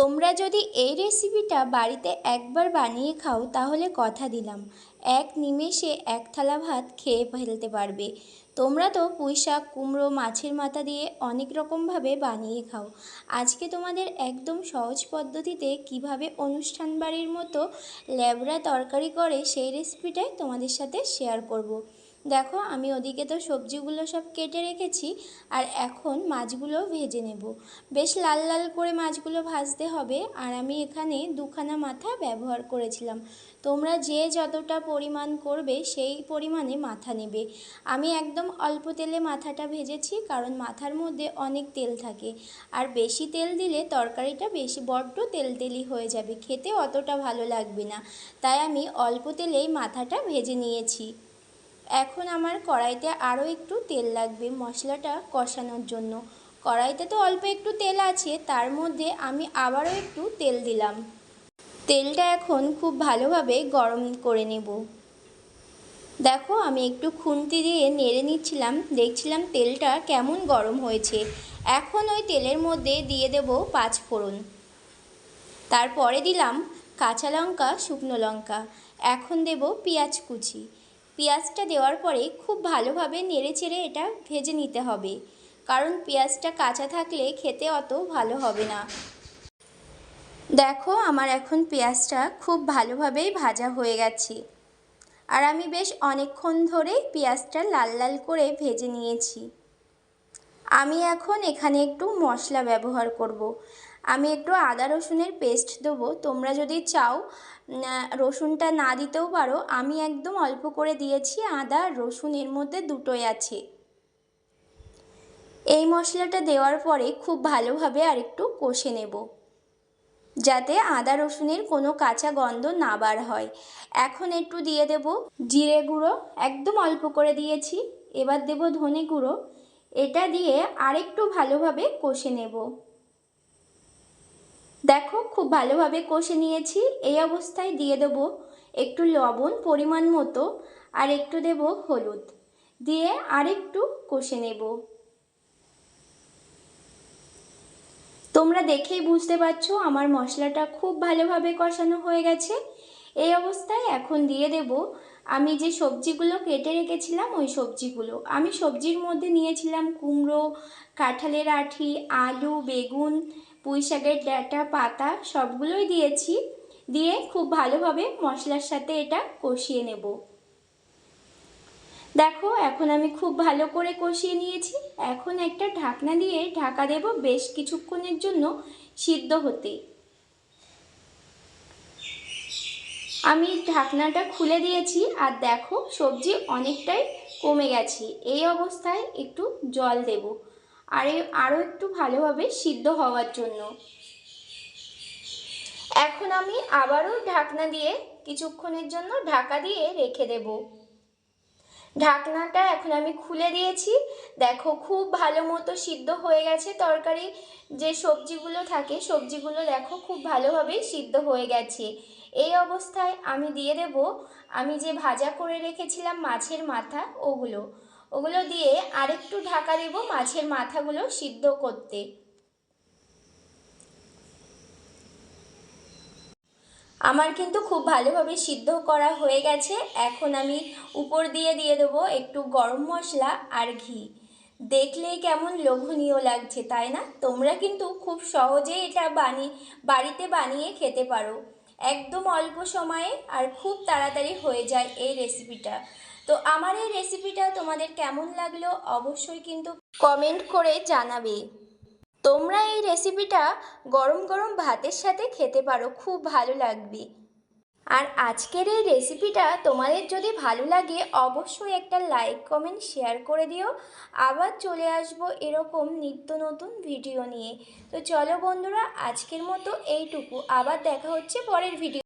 তোমরা যদি এই রেসিপিটা বাড়িতে একবার বানিয়ে খাও তাহলে কথা দিলাম এক নিমেষে এক থালা ভাত খেয়ে ফেলতে পারবে। তোমরা তো পুঁইশাক, কুমড়ো, মাছের মাথা দিয়ে অনেক রকমভাবে বানিয়ে খাও। আজকে তোমাদের একদম সহজ পদ্ধতিতে কিভাবে অনুষ্ঠান বাড়ির মতো ল্যাবড়া তরকারি করে সেই রেসিপিটাই তোমাদের সাথে শেয়ার করব। দেখো আমি ওদিকে তো সবজিগুলো সব কেটে রেখেছি, আর এখন মাছগুলো ভেজে নেব। বেশ লাল লাল করে মাছগুলো ভাজতে হবে। আর আমি এখানে দুখানা মাথা ব্যবহার করেছিলাম। তোমরা যে যতটা পরিমাণ করবে সেই পরিমাণে মাথা নেবে। আমি একদম অল্প তেলে মাথাটা ভেজেছি, কারণ মাথার মধ্যে অনেক তেল থাকে, আর বেশি তেল দিলে তরকারিটা বেশি বড্ড তেলতেলি হয়ে যাবে, খেতে অতটা ভালো লাগবে না। তাই আমি অল্প তেলেই মাথাটা ভেজে নিয়েছি। এখন আমার কড়াইতে আরও একটু তেল লাগবে মশলাটা কষানোর জন্য। কড়াইতে তো অল্প একটু তেল আছে, তার মধ্যে আমি আবারও একটু তেল দিলাম। তেলটা এখন খুব ভালোভাবে গরম করে নেব। দেখো আমি একটু খুন্তি দিয়ে নেড়ে নিচ্ছিলাম, দেখছিলাম তেলটা কেমন গরম হয়েছে। এখন ওই তেলের মধ্যে দিয়ে দেব 5 ফোড়ন, তারপরে দিলাম কাঁচা লঙ্কা, শুকনো লঙ্কা। এখন দেব পেঁয়াজ কুচি। পেঁয়াজটা দেওয়ার পরে খুব ভালোভাবে নেড়েচেড়ে এটা ভেজে নিতে হবে, কারণ পেঁয়াজটা কাঁচা থাকলে খেতে অত ভালো হবে না। দেখো আমার এখন পেঁয়াজটা খুব ভালোভাবেই ভাজা হয়ে গেছে, আর আমি বেশ অনেকক্ষণ ধরেই পেঁয়াজটা লাল লাল করে ভেজে নিয়েছি। আমি এখন এখানে একটু মশলা ব্যবহার করব। আমি একটু আদা রসুনের পেস্ট দেবো। তোমরা যদি চাও রসুনটা না দিতেও পারো, আমি একদম অল্প করে দিয়েছি। আদা আর রসুন এর মধ্যে দুটোই আছে। এই মশলাটা দেওয়ার পরে খুব ভালোভাবে আর একটু কষে নেব, যাতে আদা রসুনের কোনো কাঁচা গন্ধ না বার হয়। এখন একটু দিয়ে দেব জিরে গুঁড়ো, একদম অল্প করে দিয়েছি। এবার দেব ধনে গুঁড়ো। এটা দিয়ে আরেকটু ভালোভাবে কষে নেব। দেখো খুব ভালোভাবে কষে নিয়েছি। এই অবস্থায় দিয়ে দেব একটু লবণ পরিমাণ মতো, আর একটু দেব হলুদ, দিয়ে আরেকটু কষে নেব। তোমরা দেখেই বুঝতে পারছো আমার মশলাটা খুব ভালোভাবে কষানো হয়ে গেছে। এই অবস্থায় এখন দিয়ে দেব আমি যে সবজিগুলো কেটে রেখেছিলাম ওই সবজিগুলো। আমি সবজির মধ্যে নিয়েছিলাম কুমড়ো, কাঁঠালের আঁটি, আলু, বেগুন, পুঁই শাকের ডাঁটা, পাতা সবগুলোই দিয়েছি। দিয়ে খুব ভালোভাবে মশলার সাথে এটা কষিয়ে নেব। দেখো এখন আমি খুব ভালো করে কষিয়ে নিয়েছি। এখন একটা ঢাকনা দিয়ে ঢাকা দেব বেশ কিছুক্ষণের জন্য সিদ্ধ হতে। আমি ঢাকনাটা খুলে দিয়েছি, আর দেখো সবজি অনেকটাই কমে গেছে। এই অবস্থায় একটু জল দেব, আর আরও একটু ভালোভাবে সিদ্ধ হওয়ার জন্য। এখন আমি আবারও ঢাকনা দিয়ে কিছুক্ষণের জন্য ঢাকা দিয়ে রেখে দেব। ঢাকনাটা এখন আমি খুলে দিয়েছি। দেখো খুব ভালো মতো সিদ্ধ হয়ে গেছে। তরকারি যে সবজিগুলো থাকে সবজিগুলো দেখো খুব ভালোভাবেই সিদ্ধ হয়ে গেছে। এই অবস্থায় আমি দিয়ে দেব আমি যে ভাজা করে রেখেছিলাম মাছের মাথা, ওগুলো দিয়ে আরেকটু ঢাকা দেব মাছের মাথাগুলো সিদ্ধ করতে। আমার কিন্তু খুব ভালোভাবে সিদ্ধ করা হয়ে গেছে। এখন আমি উপর দিয়ে দেবো একটু গরম মশলা আর ঘি। দেখলেই কেমন লোভনীয় লাগছে, তাই না? তোমরা কিন্তু খুব সহজেই এটা বাড়িতে বানিয়ে খেতে পারো। একদম অল্প সময়ে আর খুব তাড়াতাড়ি হয়ে যায় এই রেসিপিটা। তো আমার এই রেসিপিটা তোমাদের কেমন লাগলো অবশ্যই কিন্তু কমেন্ট করে জানাবে। তোমরা এই রেসিপিটা গরম গরম ভাতের সাথে খেতে পারো, খুব ভালো লাগবে। আর আজকের এই রেসিপিটা তোমাদের যদি ভালো লাগে অবশ্যই একটা লাইক, কমেন্ট, শেয়ার করে দিও। আবার চলে আসবো এরকম নিত্য নতুন ভিডিও নিয়ে। তো চলো বন্ধুরা, আজকের মতো এইটুকু। আবার দেখা হচ্ছে পরের ভিডিও।